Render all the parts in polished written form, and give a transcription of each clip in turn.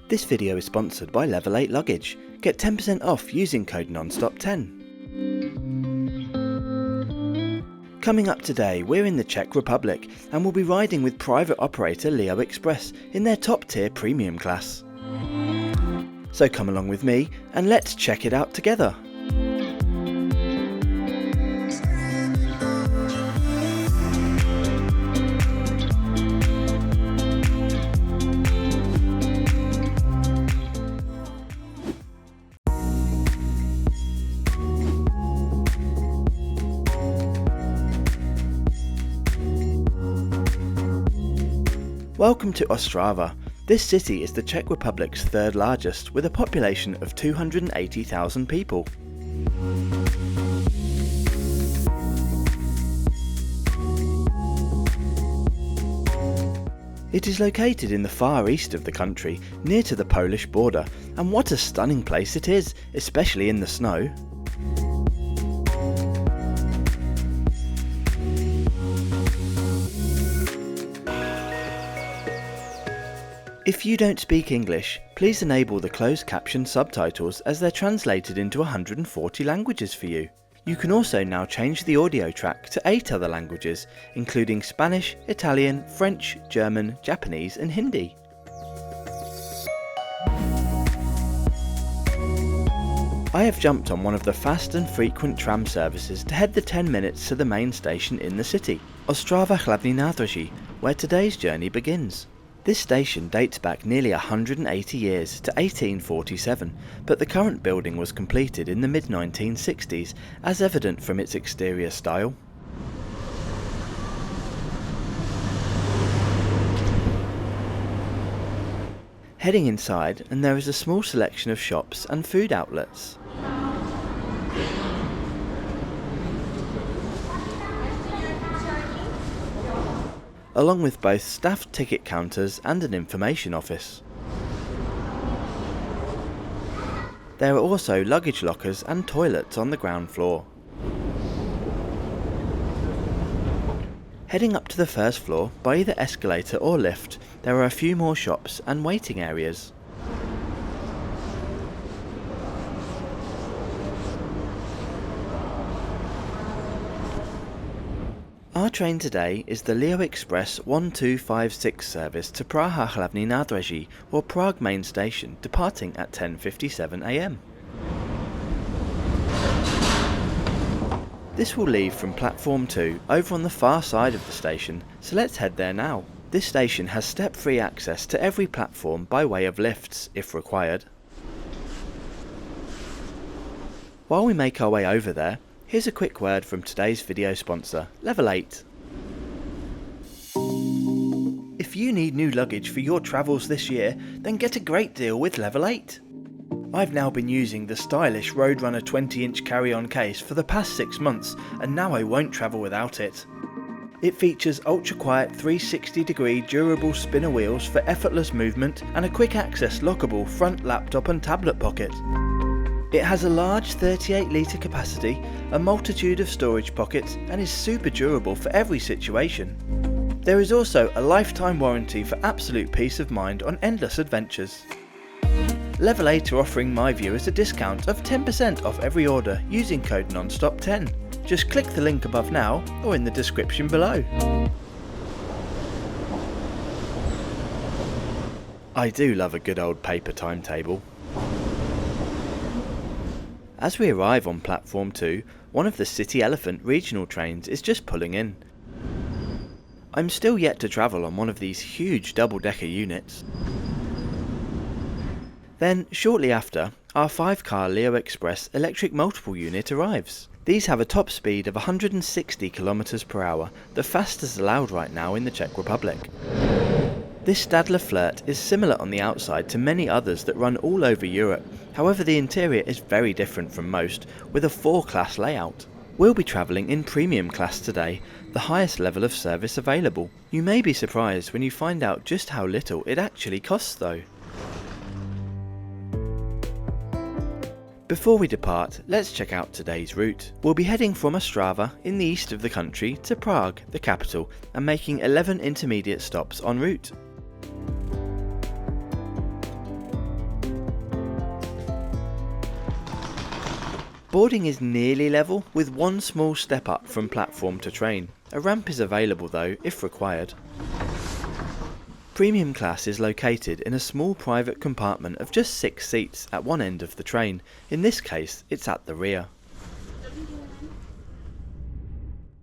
This video is sponsored by Level 8 Luggage. Get 10% off using code NONSTOP10. Coming up today, we're in the Czech Republic and we'll be riding with private operator LeoExpress in their top tier premium class. So come along with me and let's check it out together. Welcome to Ostrava. This city is the Czech Republic's third largest, with a population of 280,000 people. It is located in the far east of the country, near to the Polish border, and what a stunning place it is, especially in the snow. If you don't speak English, please enable the closed caption subtitles as they're translated into 140 languages for you. You can also now change the audio track to 8 other languages, including Spanish, Italian, French, German, Japanese and Hindi. I have jumped on one of the fast and frequent tram services to head the 10 minutes to the main station in the city, Ostrava Hlavní nádraží, where today's journey begins. This station dates back nearly 180 years to 1847, but the current building was completed in the mid-1960s, as evident from its exterior style. Heading inside, and there is a small selection of shops and food outlets. Along with both staffed ticket counters and an information office. There are also luggage lockers and toilets on the ground floor. Heading up to the first floor by either escalator or lift, there are a few more shops and waiting areas. Our train today is the LeoExpress 1256 service to Praha Hlavní nádraží, or Prague main station, departing at 10:57 am. This will leave from platform 2 over on the far side of the station, so let's head there now. This station has step-free access to every platform by way of lifts, if required. While we make our way over there, here's a quick word from today's video sponsor, Level 8. If you need new luggage for your travels this year, then get a great deal with Level 8. I've now been using the stylish Roadrunner 20-inch carry-on case for the past 6 months, and now I won't travel without it. It features ultra-quiet 360-degree durable spinner wheels for effortless movement and a quick-access lockable front laptop and tablet pocket. It has a large 38-litre capacity, a multitude of storage pockets, and is super durable for every situation. There is also a lifetime warranty for absolute peace of mind on endless adventures. Level 8 are offering my viewers a discount of 10% off every order using code NONSTOP10. Just click the link above now or in the description below. I do love a good old paper timetable. As we arrive on platform 2, one of the City Elephant regional trains is just pulling in. I'm still yet to travel on one of these huge double-decker units. Then, shortly after, our 5-car LeoExpress electric multiple unit arrives. These have a top speed of 160 km per hour, the fastest allowed right now in the Czech Republic. This Stadler Flirt is similar on the outside to many others that run all over Europe, however the interior is very different from most, with a 4-class layout. We'll be travelling in premium class today, the highest level of service available. You may be surprised when you find out just how little it actually costs though. Before we depart, let's check out today's route. We'll be heading from Ostrava in the east of the country to Prague, the capital, and making 11 intermediate stops en route. Boarding is nearly level, with one small step up from platform to train. A ramp is available though, if required. Premium class is located in a small private compartment of just 6 seats at one end of the train. In this case, it's at the rear.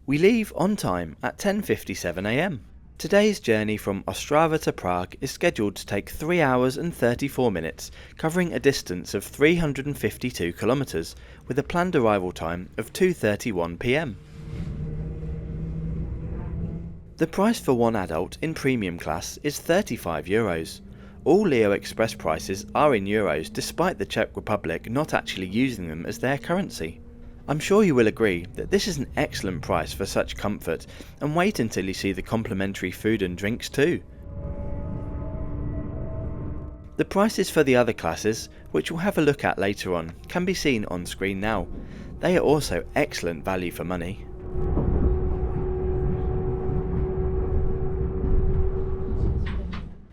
We leave on time at 10:57 AM. Today's journey from Ostrava to Prague is scheduled to take 3 hours and 34 minutes, covering a distance of 352 kilometres, with a planned arrival time of 2:31 PM. The price for one adult in premium class is €35. All LeoExpress prices are in euros, despite the Czech Republic not actually using them as their currency. I'm sure you will agree that this is an excellent price for such comfort, and wait until you see the complimentary food and drinks too. The prices for the other classes, which we'll have a look at later on, can be seen on screen now. They are also excellent value for money.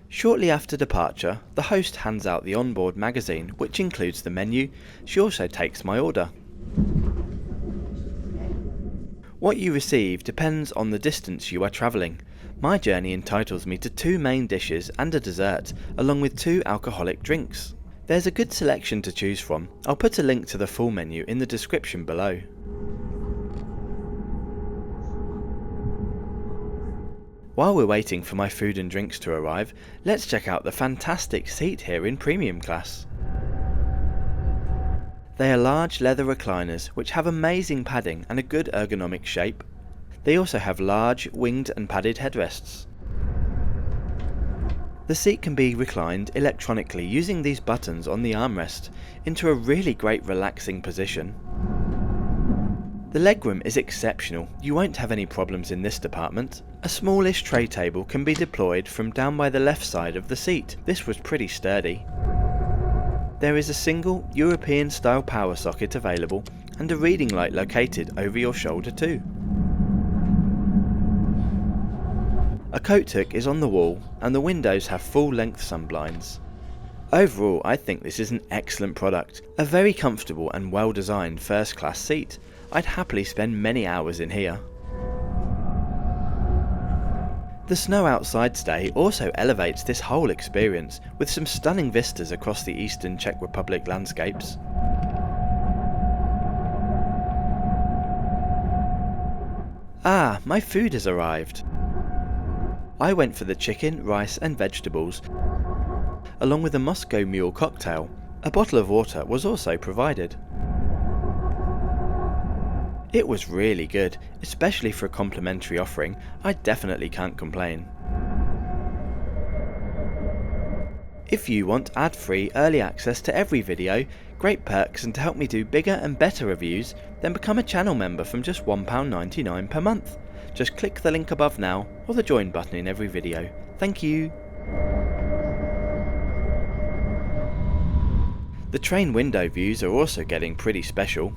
Shortly after departure, the host hands out the onboard magazine, which includes the menu. She also takes my order. What you receive depends on the distance you are travelling. My journey entitles me to 2 main dishes and a dessert, along with 2 alcoholic drinks. There's a good selection to choose from. I'll put a link to the full menu in the description below. While we're waiting for my food and drinks to arrive, let's check out the fantastic seat here in premium class. They are large leather recliners which have amazing padding and a good ergonomic shape. They also have large winged and padded headrests. The seat can be reclined electronically using these buttons on the armrest into a really great relaxing position. The legroom is exceptional, you won't have any problems in this department. A smallish tray table can be deployed from down by the left side of the seat. This was pretty sturdy. There is a single European style power socket available and a reading light located over your shoulder too. A coat hook is on the wall and the windows have full length sunblinds. Overall, I think this is an excellent product, a very comfortable and well designed first class seat. I'd happily spend many hours in here. The snow outside today also elevates this whole experience, with some stunning vistas across the eastern Czech Republic landscapes. Ah, my food has arrived. I went for the chicken, rice and vegetables, along with a Moscow Mule cocktail. A bottle of water was also provided. It was really good, especially for a complimentary offering. I definitely can't complain. If you want ad-free early access to every video, great perks and to help me do bigger and better reviews, then become a channel member from just £1.99 per month. Just click the link above now, or the join button in every video. Thank you! The train window views are also getting pretty special.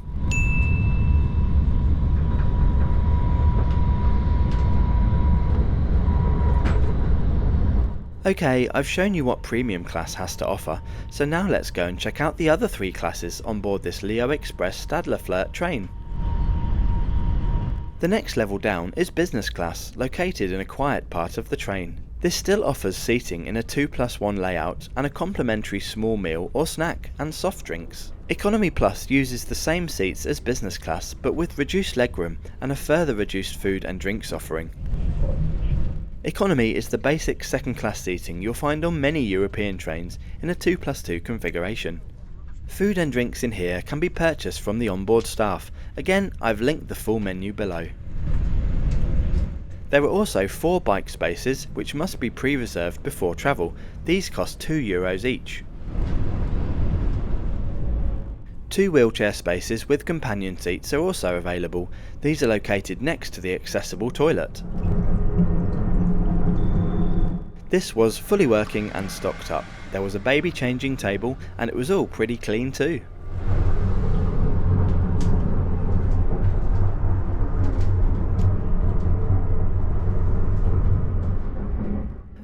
Okay, I've shown you what premium class has to offer, so now let's go and check out the other 3 classes on board this LeoExpress Stadlerflirt train. The next level down is business class, located in a quiet part of the train. This still offers seating in a 2+1 layout and a complimentary small meal or snack and soft drinks. Economy Plus uses the same seats as business class but with reduced legroom and a further reduced food and drinks offering. Economy is the basic second class seating you'll find on many European trains in a 2+2 configuration. Food and drinks in here can be purchased from the onboard staff. Again, I've linked the full menu below. There are also 4 bike spaces which must be pre-reserved before travel. These cost €2 each. 2 wheelchair spaces with companion seats are also available. These are located next to the accessible toilet. This was fully working and stocked up. There was a baby changing table and it was all pretty clean too.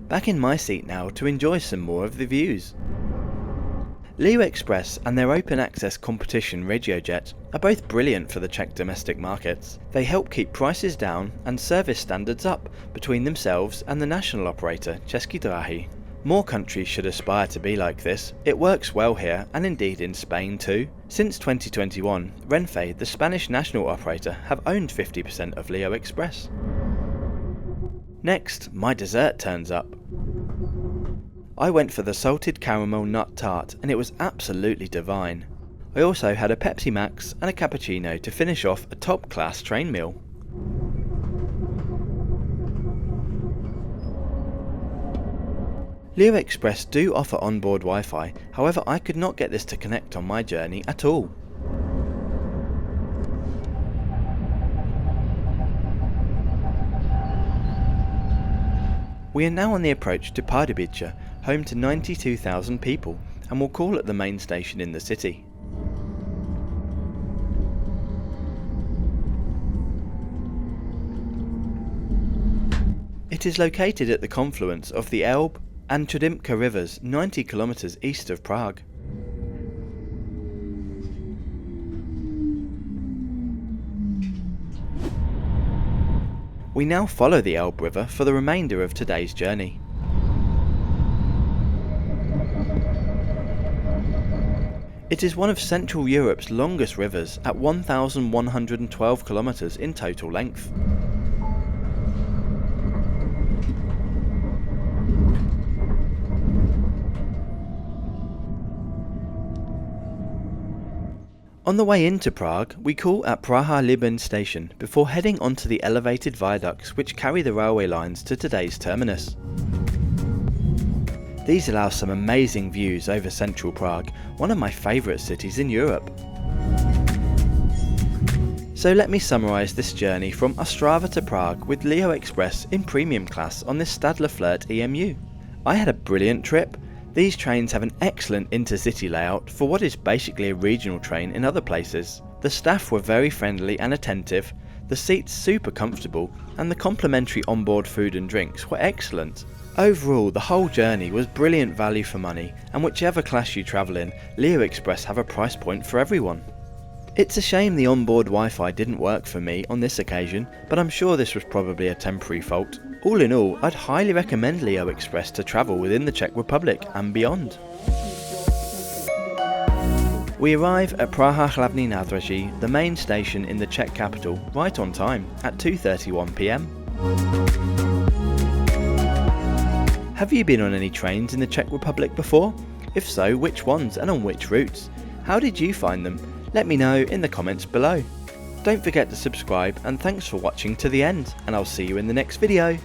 Back in my seat now to enjoy some more of the views. LeoExpress and their open access competition RegioJet are both brilliant for the Czech domestic markets. They help keep prices down and service standards up between themselves and the national operator České dráhy. More countries should aspire to be like this. It works well here and indeed in Spain too. Since 2021, Renfe, the Spanish national operator, have owned 50% of LeoExpress. Next, my dessert turns up. I went for the salted caramel nut tart and it was absolutely divine. I also had a Pepsi Max and a cappuccino to finish off a top class train meal. LeoExpress do offer onboard Wi-Fi, however I could not get this to connect on my journey at all. We are now on the approach to Pardubice, home to 92,000 people, and will call at the main station in the city. It is located at the confluence of the Elbe and Chodimka rivers 90 kilometers east of Prague. We now follow the Elbe River for the remainder of today's journey. It is one of Central Europe's longest rivers at 1,112 kilometers in total length. On the way into Prague, we call at Praha-Liben station before heading onto the elevated viaducts which carry the railway lines to today's terminus. These allow some amazing views over central Prague, one of my favourite cities in Europe. So let me summarise this journey from Ostrava to Prague with LeoExpress in premium class on this Stadler Flirt EMU. I had a brilliant trip. These trains have an excellent intercity layout for what is basically a regional train in other places. The staff were very friendly and attentive, the seats super comfortable, and the complimentary onboard food and drinks were excellent. Overall, the whole journey was brilliant value for money, and whichever class you travel in, LeoExpress have a price point for everyone. It's a shame the onboard Wi-Fi didn't work for me on this occasion, but I'm sure this was probably a temporary fault. All in all, I'd highly recommend LeoExpress to travel within the Czech Republic and beyond. We arrive at Praha Hlavní nádraží, the main station in the Czech capital, right on time at 2:31 PM. Have you been on any trains in the Czech Republic before? If so, which ones and on which routes? How did you find them? Let me know in the comments below. Don't forget to subscribe and thanks for watching to the end, and I'll see you in the next video.